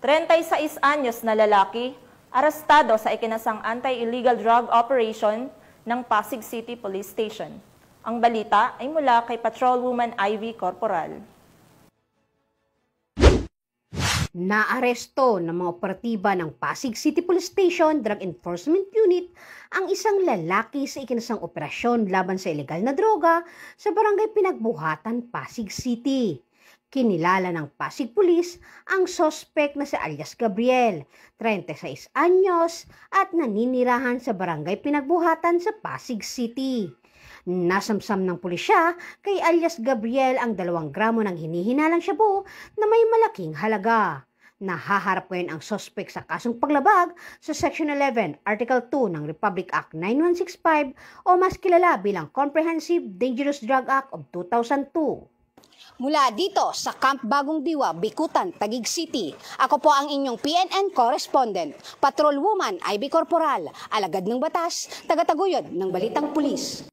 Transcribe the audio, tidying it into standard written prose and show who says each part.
Speaker 1: 36 anyos na lalaki, arestado sa ikinasang anti-illegal drug operation ng Pasig City Police Station. Ang balita ay mula kay Patrolwoman Ivy Corporal.
Speaker 2: Naaresto ng mga operatiba ng Pasig City Police Station Drug Enforcement Unit ang isang lalaki sa ikinasang operasyon laban sa ilegal na droga sa barangay Pinagbuhatan, Pasig City. Kinilala ng Pasig Police ang sospek na si alias Gabriel, 36 anyos at naninirahan sa barangay Pinagbuhatan sa Pasig City. Nasamsam ng pulisya kay alias Gabriel ang 2 gramo ng hinihinalang shabu na may malaking halaga. Nahaharap ngayon ang sospek sa kasong paglabag sa Section 11, Article 2 ng Republic Act 9165 o mas kilala bilang Comprehensive Dangerous Drug Act of 2002.
Speaker 3: Mula dito sa Camp Bagong Diwa, Bikutan, Taguig City, ako po ang inyong PNN correspondent, Patrolwoman Ivy Corporal, alagad ng batas, tagataguyod ng Balitang Pulis.